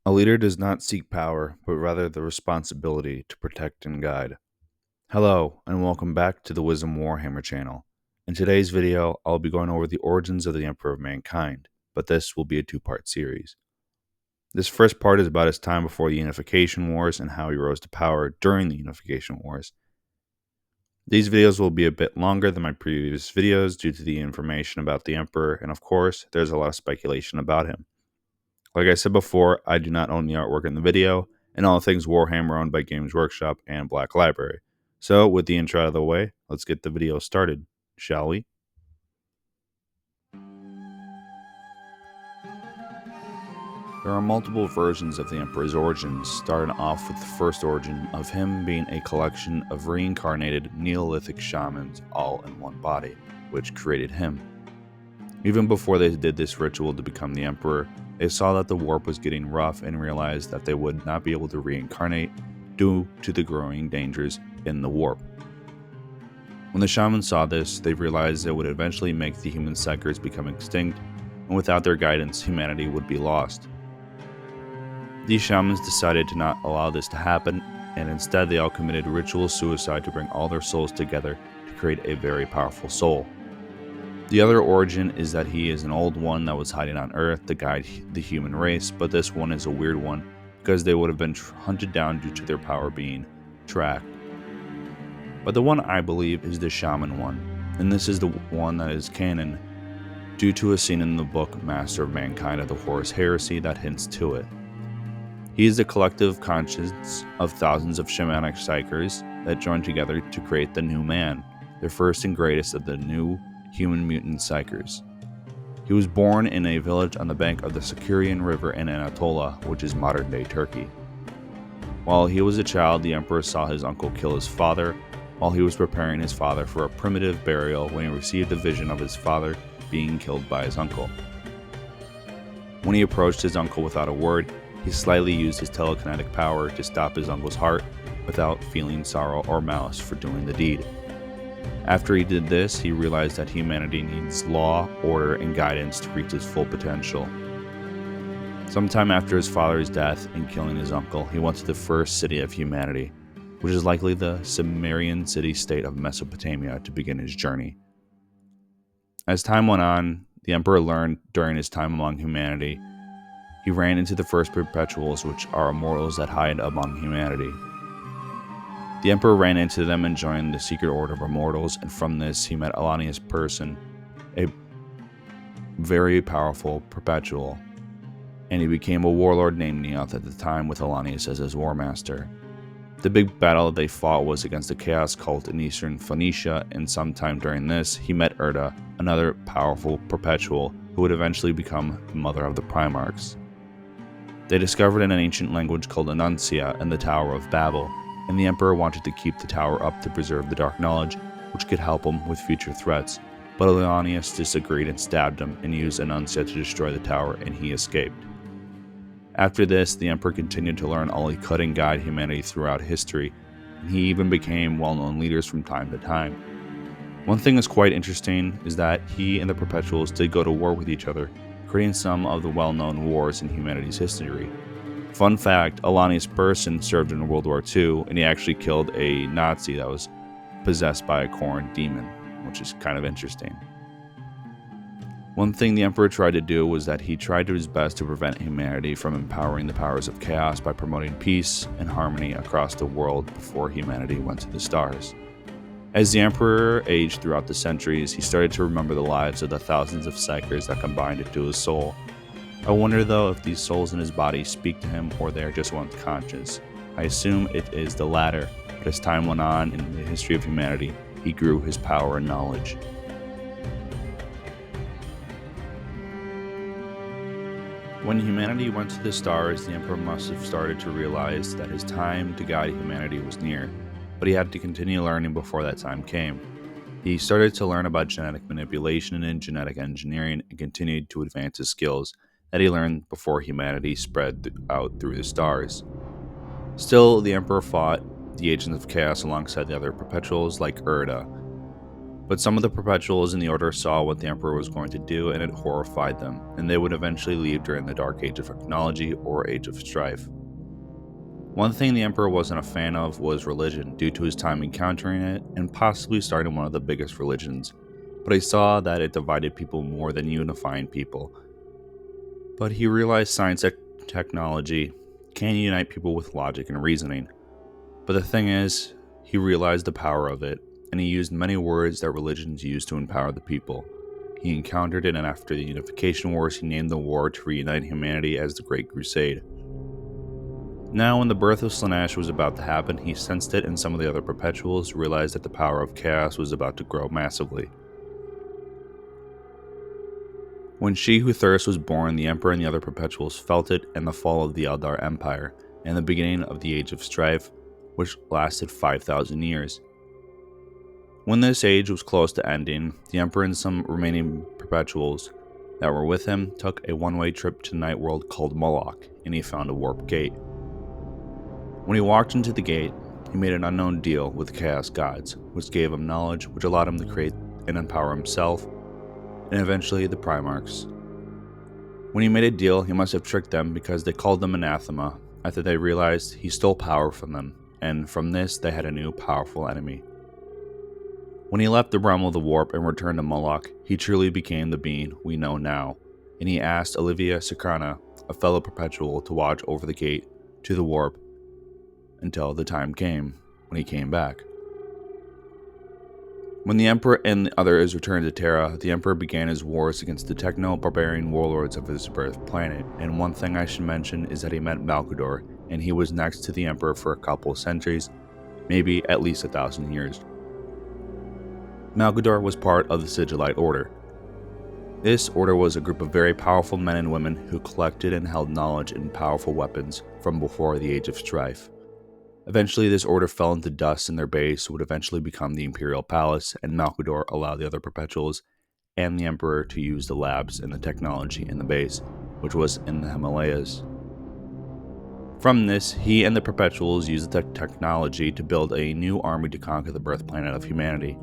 A leader does not seek power, but rather the responsibility to protect and guide. Hello, and welcome back to the Wisdom Warhammer channel. In today's video, I'll be going over the origins of the Emperor of Mankind, but this will be a two-part series. This first part is about his time before the Unification Wars and how he rose to power during the Unification Wars. These videos will be a bit longer than my previous videos due to the information about the Emperor, and of course, there's a lot of speculation about him. Like I said before, I do not own the artwork in the video, and all things Warhammer owned by Games Workshop and Black Library. So, with the intro out of the way, let's get the video started, shall we? There are multiple versions of the Emperor's origins, starting off with the first origin of him being a collection of reincarnated Neolithic shamans all in one body, which created him. Even before they did this ritual to become the Emperor, they saw that the warp was getting rough and realized that they would not be able to reincarnate due to the growing dangers in the warp. When the shamans saw this, they realized it would eventually make the human psykers become extinct, and without their guidance, humanity would be lost. These shamans decided to not allow this to happen, and instead they all committed ritual suicide to bring all their souls together to create a very powerful soul. The other origin is that he is an old one that was hiding on Earth to guide the human race, but this one is a weird one because they would have been hunted down due to their power being tracked. But the one I believe is the shaman one, and this is the one that is canon due to a scene in the book Master of Mankind of the Horus Heresy that hints to it. He is the collective conscience of thousands of shamanic psykers that join together to create the new man, the first and greatest of the new human mutant psykers. He was born in a village on the bank of the Sakurian River in Anatolia, which is modern-day Turkey. While he was a child, the Emperor saw his uncle kill his father, while he was preparing his father for a primitive burial when he received a vision of his father being killed by his uncle. When he approached his uncle without a word, he slightly used his telekinetic power to stop his uncle's heart without feeling sorrow or malice for doing the deed. After he did this, he realized that humanity needs law, order, and guidance to reach its full potential. Sometime after his father's death and killing his uncle, he went to the first city of humanity, which is likely the Sumerian city-state of Mesopotamia, to begin his journey. As time went on, the Emperor learned during his time among humanity, he ran into the first perpetuals, which are immortals that hide among humanity. The Emperor ran into them and joined the Secret Order of Immortals, and from this he met Alanius Person, a very powerful perpetual, and he became a warlord named Neoth at the time with Alanius as his war master. The big battle they fought was against the Chaos cult in eastern Phoenicia, and sometime during this he met Erda, another powerful perpetual who would eventually become the mother of the Primarchs. They discovered an ancient language called Annuncia in the Tower of Babel, and the Emperor wanted to keep the tower up to preserve the dark knowledge, which could help him with future threats, but Alanius disagreed and stabbed him and used Annuncia to destroy the tower, and he escaped. After this, the Emperor continued to learn all he could and guide humanity throughout history, and he even became well-known leaders from time to time. One thing that's quite interesting is that he and the Perpetuals did go to war with each other, creating some of the well-known wars in humanity's history. Fun fact, Alanius Person served in World War II, and he actually killed a Nazi that was possessed by a Khorne demon, which is kind of interesting. One thing the Emperor tried to do was that he tried his best to prevent humanity from empowering the powers of chaos by promoting peace and harmony across the world before humanity went to the stars. As the Emperor aged throughout the centuries, he started to remember the lives of the thousands of psykers that combined into his soul. I wonder though if these souls in his body speak to him or they are just once conscious. I assume it is the latter, but as time went on in the history of humanity, he grew his power and knowledge. When humanity went to the stars, the Emperor must have started to realize that his time to guide humanity was near, but he had to continue learning before that time came. He started to learn about genetic manipulation and genetic engineering and continued to advance his skills that he learned before humanity spread out through the stars. Still, the Emperor fought the Agents of Chaos alongside the other Perpetuals like Erda. But some of the perpetuals in the Order saw what the Emperor was going to do, and it horrified them, and they would eventually leave during the Dark Age of Technology or Age of Strife. One thing the Emperor wasn't a fan of was religion, due to his time encountering it and possibly starting one of the biggest religions, but he saw that it divided people more than unifying people. But he realized science and technology can unite people with logic and reasoning. But the thing is, he realized the power of it, and he used many words that religions use to empower the people. He encountered it, and after the Unification Wars, he named the war to reunite humanity as the Great Crusade. Now, when the birth of Slaanesh was about to happen, he sensed it, and some of the other Perpetuals realized that the power of chaos was about to grow massively. When She Who Thirsts was born, the Emperor and the other Perpetuals felt it, and the fall of the Eldar Empire, and the beginning of the Age of Strife, which lasted 5,000 years. When this age was close to ending, the Emperor and some remaining Perpetuals that were with him took a one-way trip to the night world called Moloch, and he found a warp gate. When he walked into the gate, he made an unknown deal with the Chaos Gods, which gave him knowledge which allowed him to create and empower himself, and eventually the Primarchs. When he made a deal, he must have tricked them because they called them anathema after they realized he stole power from them, and from this they had a new powerful enemy. When he left the realm of the warp and returned to Moloch, he truly became the being we know now, and he asked Olivia Sakrana, a fellow Perpetual, to watch over the gate to the warp until the time came when he came back. When the Emperor and the others returned to Terra, the Emperor began his wars against the techno-barbarian warlords of his birth planet, and one thing I should mention is that he met Malkador, and he was next to the Emperor for a couple of centuries, maybe at least 1,000 years. Malkador was part of the Sigillite Order. This order was a group of very powerful men and women who collected and held knowledge and powerful weapons from before the Age of Strife. Eventually, this order fell into dust, and their base would eventually become the Imperial Palace, and Malkador allowed the other Perpetuals and the Emperor to use the labs and the technology in the base, which was in the Himalayas. From this, he and the Perpetuals used the technology to build a new army to conquer the birth planet of humanity.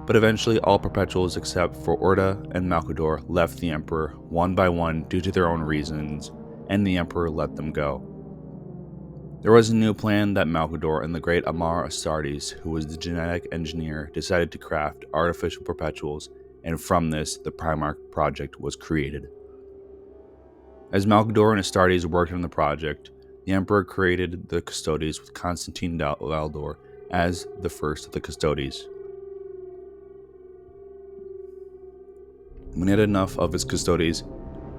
But eventually, all Perpetuals except for Orda and Malkador left the Emperor one by one due to their own reasons, and the Emperor let them go. There was a new plan that Malkador and the great Amar Astartes, who was the genetic engineer, decided to craft artificial Perpetuals, and from this, the Primarch project was created. As Malkador and Astartes worked on the project, the Emperor created the Custodes with Constantine Valdor as the first of the Custodes. When he had enough of his Custodes,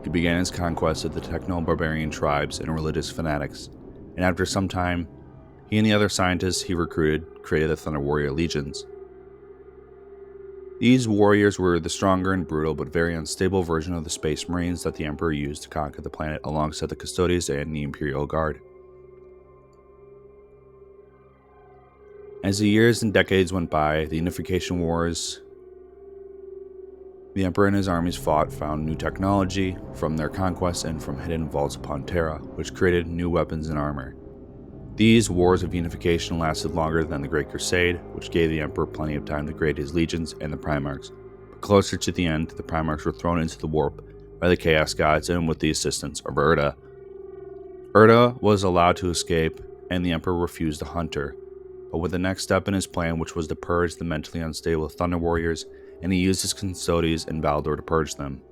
he began his conquest of the techno-barbarian tribes and religious fanatics, and after some time, he and the other scientists he recruited created the Thunder Warrior Legions. These warriors were the stronger and brutal but very unstable version of the Space Marines that the Emperor used to conquer the planet alongside the Custodes and the Imperial Guard. As the years and decades went by, the Unification Wars, the Emperor and his armies found new technology from their conquests and from hidden vaults upon Terra, which created new weapons and armor. These wars of unification lasted longer than the Great Crusade, which gave the Emperor plenty of time to create his legions and the Primarchs. But closer to the end, the Primarchs were thrown into the warp by the Chaos Gods and with the assistance of Erda. Erda was allowed to escape, and the Emperor refused to hunt her. But with the next step in his plan, which was to purge the mentally unstable Thunder Warriors, and he used his Custodes and Valdor to purge them.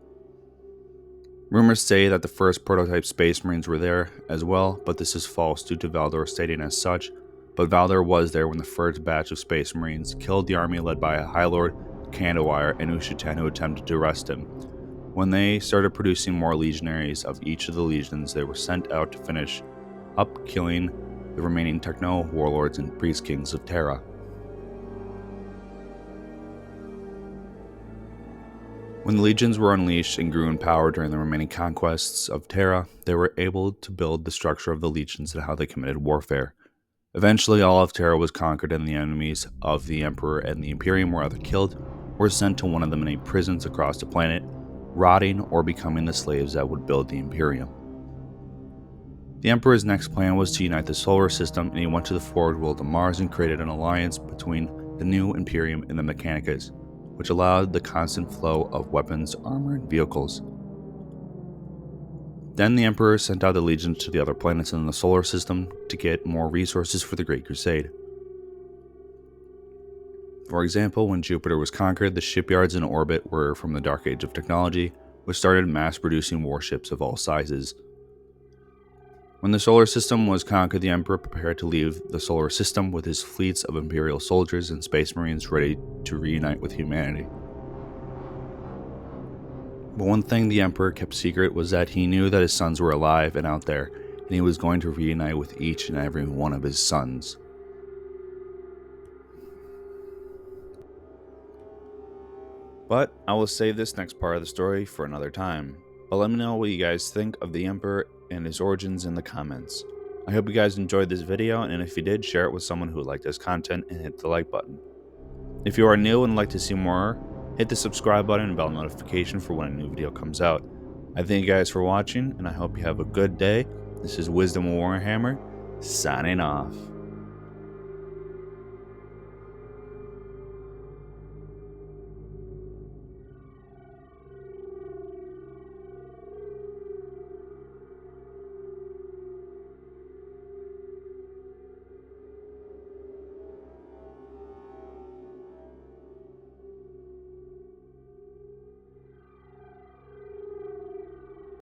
Rumors say that the first prototype Space Marines were there as well, but this is false due to Valdor stating as such, but Valdor was there when the first batch of Space Marines killed the army led by High Lord Kandawire and Ushatan, who attempted to arrest him. When they started producing more legionaries of each of the legions, they were sent out to finish up killing the remaining techno warlords and priest kings of Terra. When the legions were unleashed and grew in power during the remaining conquests of Terra, they were able to build the structure of the legions and how they committed warfare. Eventually, all of Terra was conquered, and the enemies of the Emperor and the Imperium were either killed or sent to one of the many prisons across the planet, rotting or becoming the slaves that would build the Imperium. The Emperor's next plan was to unite the solar system, and he went to the forward world of Mars and created an alliance between the new Imperium in the Mechanicas, which allowed the constant flow of weapons, armor, and vehicles. Then the Emperor sent out the legions to the other planets in the solar system to get more resources for the Great Crusade. For example, when Jupiter was conquered, the shipyards in orbit were from the Dark Age of technology, which started mass-producing warships of all sizes. When the solar system was conquered, the Emperor prepared to leave the solar system with his fleets of Imperial soldiers and space marines ready to reunite with humanity. But one thing the Emperor kept secret was that he knew that his sons were alive and out there, and he was going to reunite with each and every one of his sons. But I will save this next part of the story for another time. But let me know what you guys think of the Emperor and his origins in the comments. I hope you guys enjoyed this video, and if you did, share it with someone who liked this content and hit the like button. If you are new and like to see more, hit the subscribe button and bell notification for when a new video comes out. I thank you guys for watching, and I hope you have a good day. This is Wisdom Warhammer, signing off.